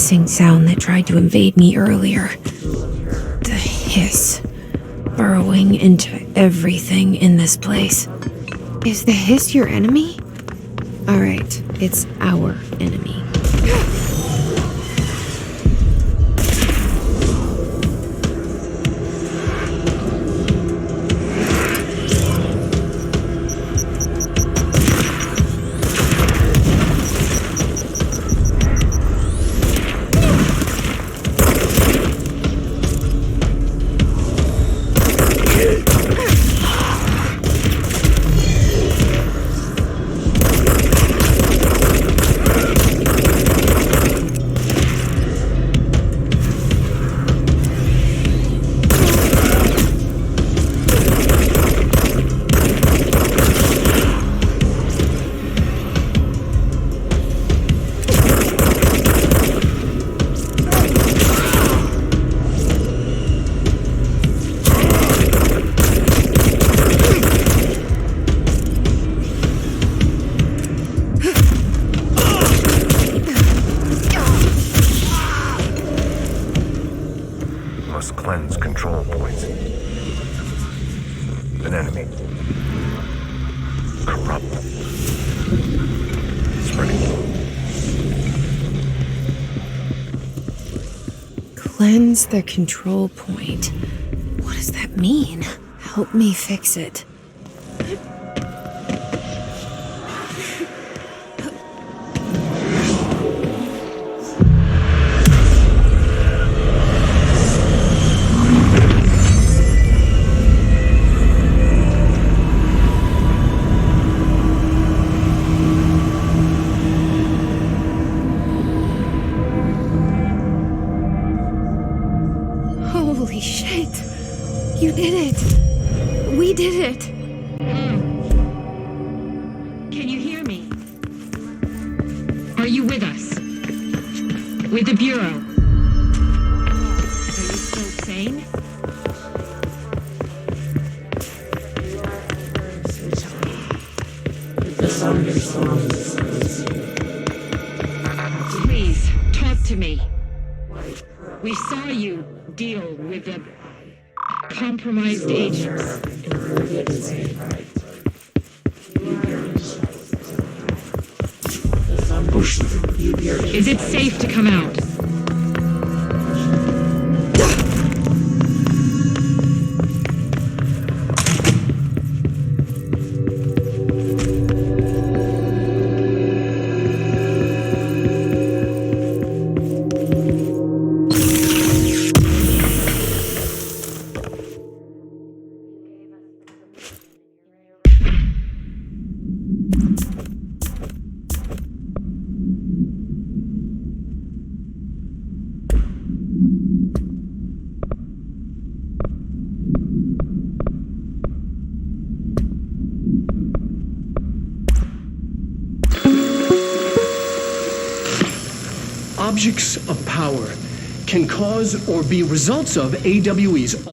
hissing sound that tried to invade me earlier. The hiss, burrowing into everything in this place. Is the hiss your enemy? All right, it's our enemy. Cleanse control points. An enemy. Corrupt. Spreading. Cleanse the control point. What does that mean? Help me fix it. Holy shit! You did it! We did it! Can you hear me? Are you with us? With the Bureau? Are you still sane? Please, talk to me. We saw you deal with the compromised agents. Is it safe to come out? Objects of power can cause or be results of AWEs.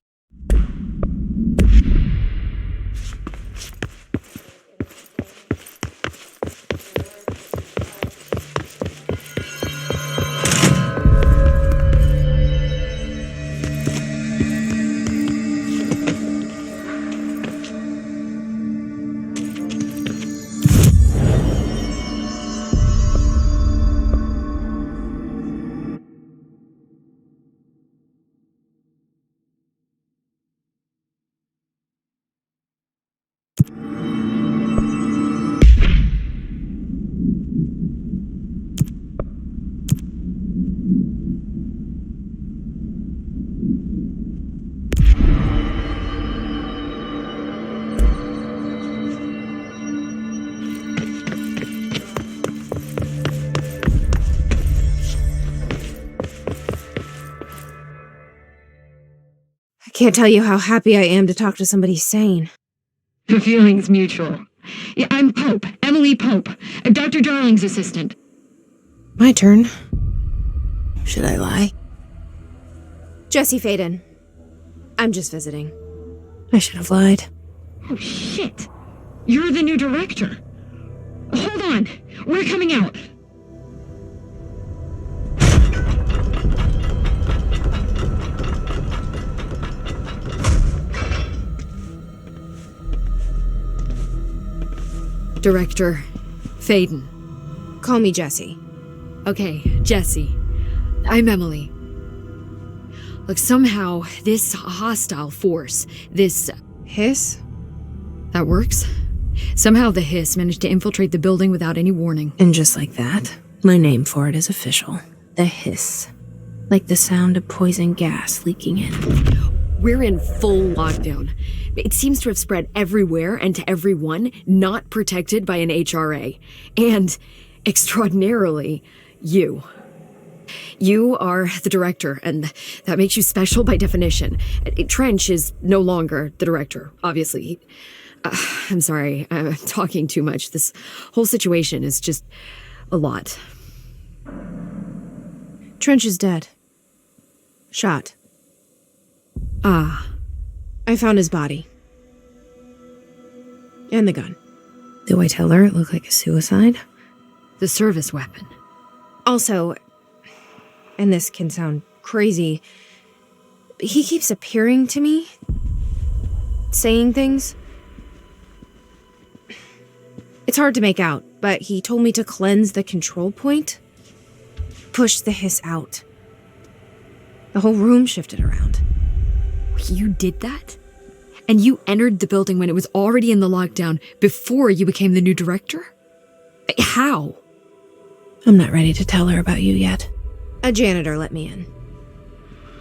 Can't tell you how happy I am to talk to somebody sane. The feeling's mutual. Yeah, I'm Pope, Emily Pope, Dr. Darling's assistant. My turn. Should I lie? Jesse Faden. I'm just visiting. I should have lied. Oh, shit. You're the new director. Hold on. We're coming out. Director Faden. Call me Jesse. Okay, Jesse. I'm Emily. Look, somehow this hostile force, this... Hiss? That works? Somehow the hiss managed to infiltrate the building without any warning. And just like that, my name for it is official. The hiss. Like the sound of poison gas leaking in. We're in full lockdown. It seems to have spread everywhere and to everyone not protected by an HRA. And, extraordinarily, you. You are the director, and that makes you special by definition. Trench is no longer the director, obviously. I'm sorry, I'm talking too much. This whole situation is just a lot. Trench is dead. Shot. Ah. I found his body. And the gun. Do I tell her it looked like a suicide? The service weapon. Also, and this can sound crazy, he keeps appearing to me, saying things. It's hard to make out, but he told me to cleanse the control point, push the hiss out. The whole room shifted around. You did that? And you entered the building when it was already in the lockdown before you became the new director? How? I'm not ready to tell her about you yet. A janitor let me in.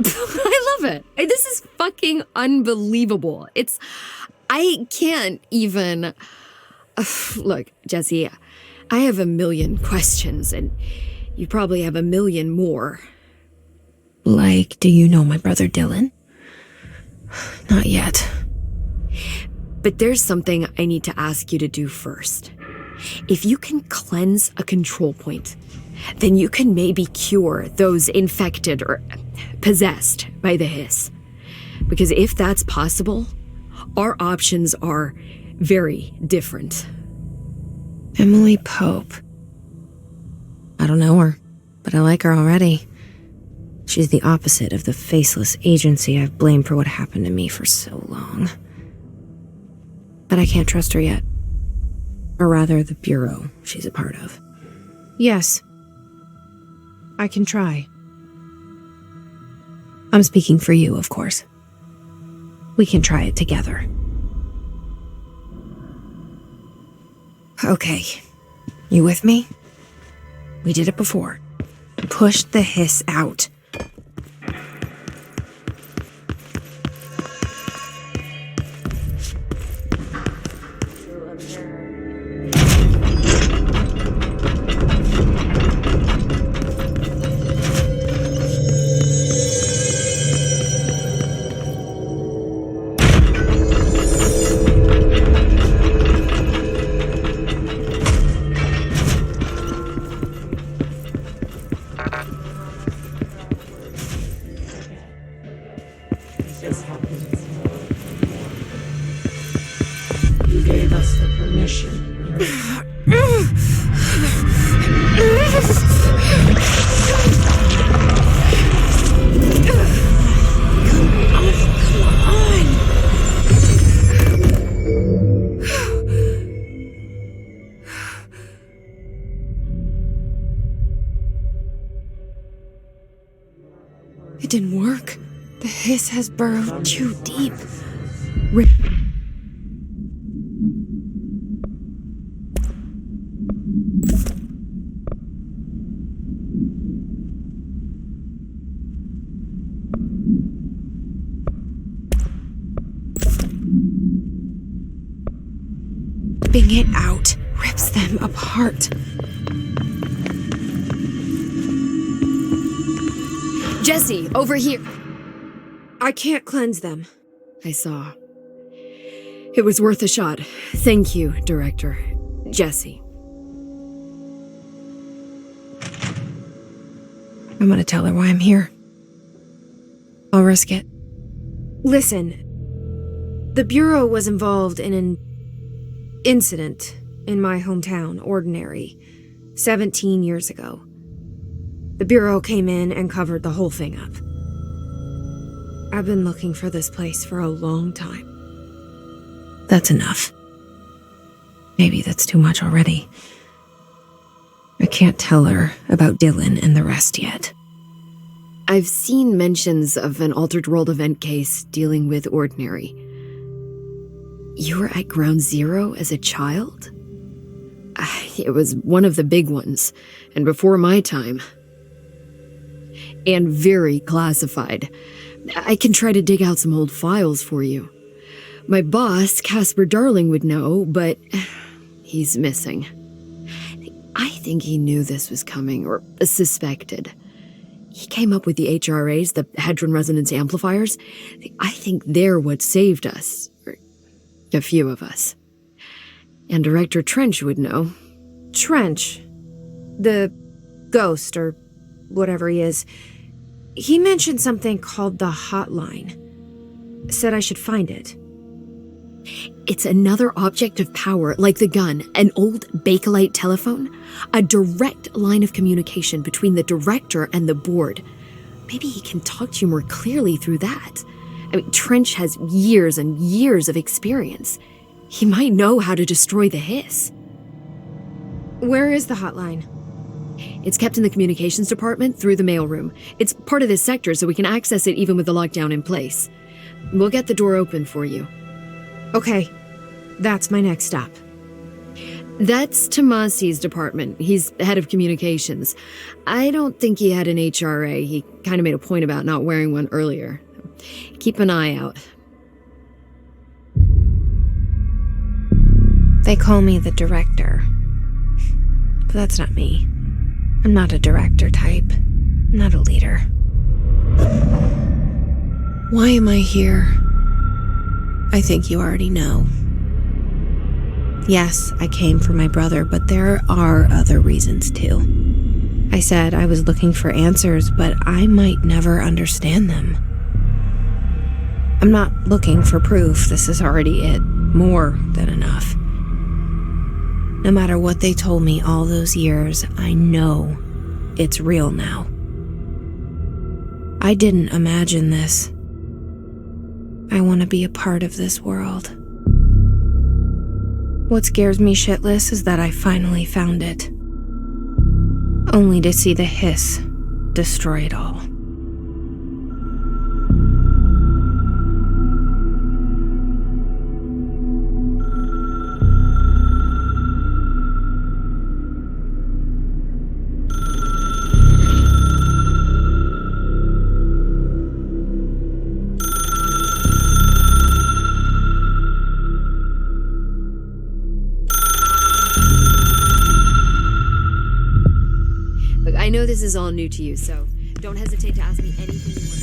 I love it. This is fucking unbelievable. I can't even... Look, Jesse, I have a million questions, and you probably have a million more. Like, do you know my brother Dylan? Not yet. But there's something I need to ask you to do first. If you can cleanse a control point, then you can maybe cure those infected or possessed by the hiss. Because if that's possible, our options are very different. Emily Pope. I don't know her, but I like her already. She's the opposite of the faceless agency I've blamed for what happened to me for so long. But I can't trust her yet. Or rather, the bureau she's a part of. Yes. I can try. I'm speaking for you, of course. We can try it together. Okay. You with me? We did it before. Push the hiss out. You gave us the permission. It didn't work. The hiss has burrowed too deep. Ripping it out rips them apart. Jesse, over here. I can't cleanse them. I saw. It was worth a shot. Thank you, Director. Jesse. I'm gonna tell her why I'm here. I'll risk it. Listen. The Bureau was involved in an incident in my hometown, Ordinary, 17 years ago. The Bureau came in and covered the whole thing up. I've been looking for this place for a long time. That's enough. Maybe that's too much already. I can't tell her about Dylan and the rest yet. I've seen mentions of an Altered World event case dealing with Ordinary. You were at Ground Zero as a child? It was one of the big ones, and before my time. And very classified. I can try to dig out some old files for you. My boss, Casper Darling, would know, but he's missing. I think he knew this was coming, or suspected. He came up with the HRAs, the Hadron Resonance Amplifiers. I think they're what saved us. Or a few of us. And Director Trench would know. Trench. The ghost, or whatever he is. He mentioned something called the hotline. Said I should find it. It's another object of power, like the gun, an old Bakelite telephone, a direct line of communication between the director and the board. Maybe he can talk to you more clearly through that. I mean, Trench has years and years of experience. He might know how to destroy the hiss. Where is the hotline? It's kept in the communications department through the mailroom. It's part of this sector, so we can access it even with the lockdown in place. We'll get the door open for you. Okay, that's my next stop. That's Tomasi's department. He's head of communications. I don't think he had an HRA. He kind of made a point about not wearing one earlier. Keep an eye out. They call me the director. But that's not me. I'm not a director type. I'm not a leader. Why am I here? I think you already know. Yes, I came for my brother, but there are other reasons too. I said I was looking for answers, but I might never understand them. I'm not looking for proof. This is already it. More than enough. No matter what they told me all those years, I know it's real now. I didn't imagine this. I want to be a part of this world. What scares me shitless is that I finally found it. Only to see the hiss destroy it all. Look, I know this is all new to you, so don't hesitate to ask me anything you want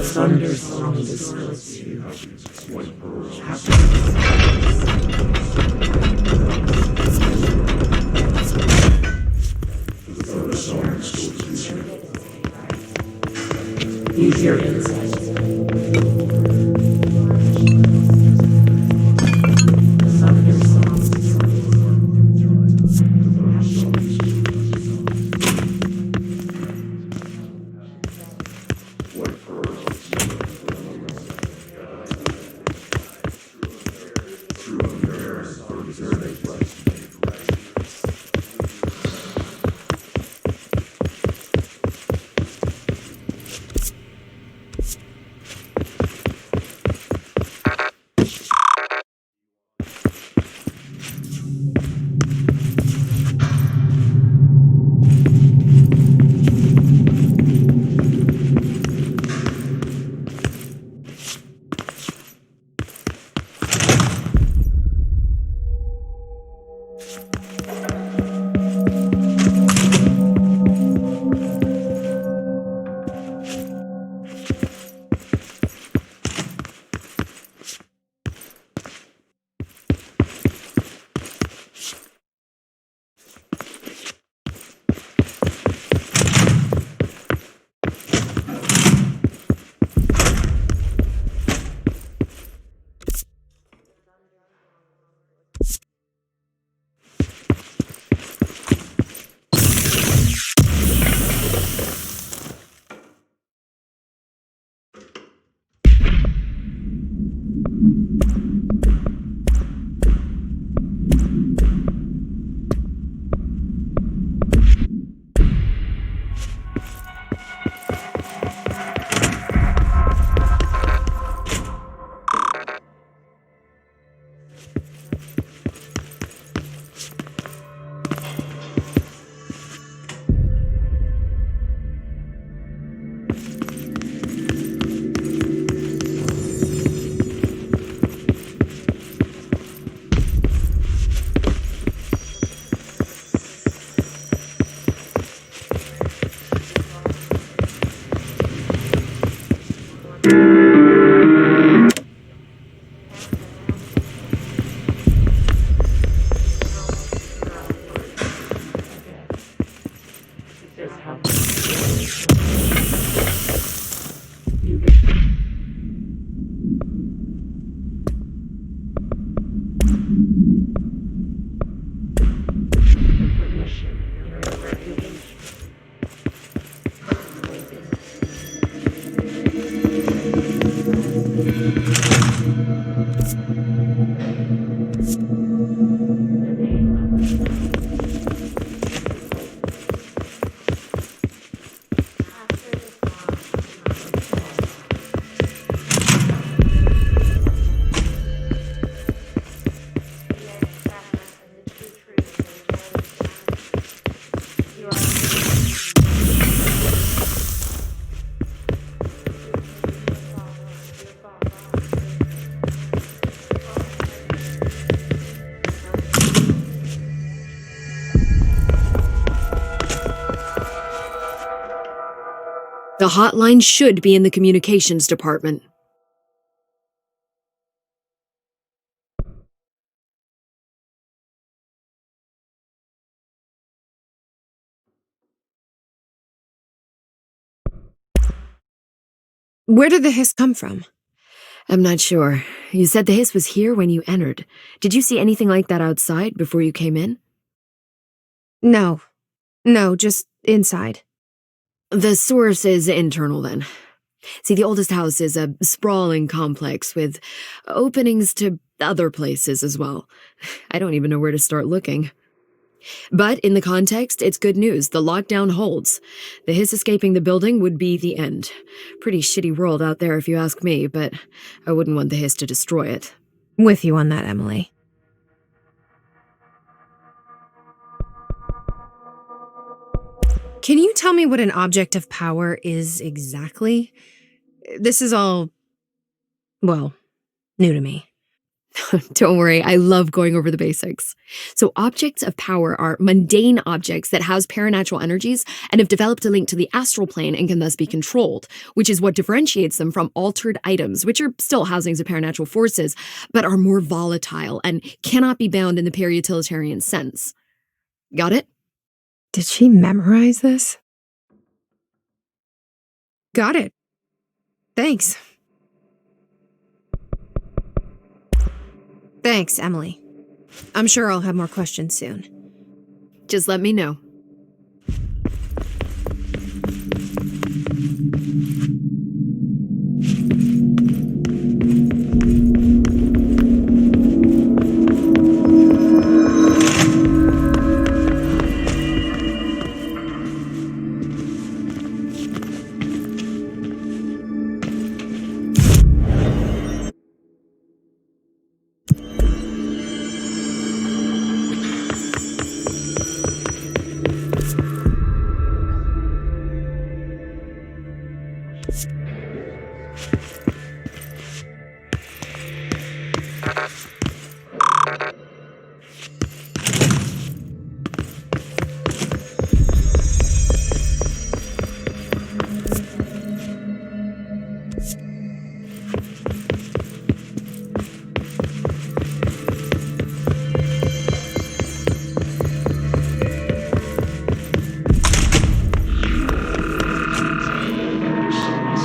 thunderstorm disperse you. Use your insight. The hotline should be in the communications department. Where did the hiss come from? I'm not sure. You said the hiss was here when you entered. Did you see anything like that outside before you came in? No. No, just inside. The source is internal, then. See, the oldest house is a sprawling complex with openings to other places as well. I don't even know where to start looking. But in the context, it's good news. The lockdown holds. The hiss escaping the building would be the end. Pretty shitty world out there if you ask me, but I wouldn't want the hiss to destroy it. With you on that, Emily. Can you tell me what an object of power is exactly? This is all, well, new to me. Don't worry, I love going over the basics. So, objects of power are mundane objects that house paranatural energies and have developed a link to the astral plane and can thus be controlled, which is what differentiates them from altered items, which are still housings of paranatural forces, but are more volatile and cannot be bound in the para-utilitarian sense. Got it? Did she memorize this? Got it. Thanks. Thanks, Emily. I'm sure I'll have more questions soon. Just let me know.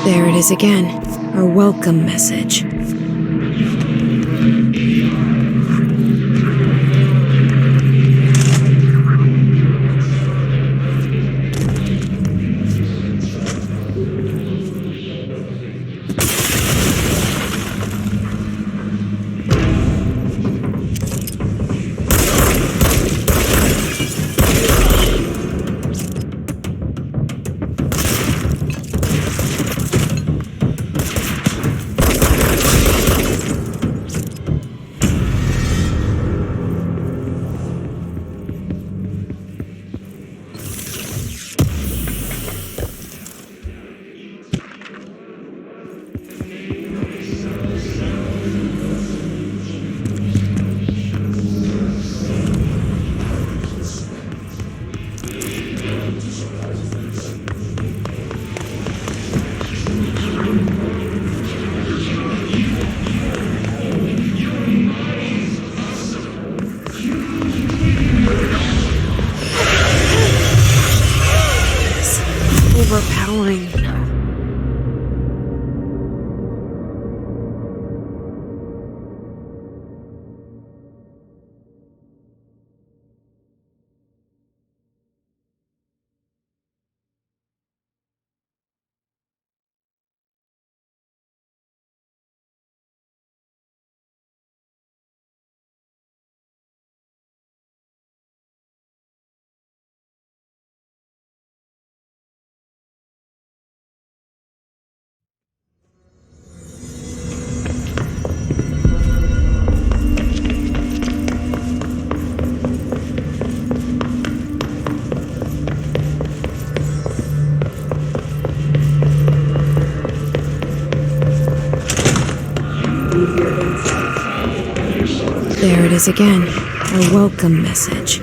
There it is again, our welcome message. Overpowering. There it is again, our welcome message.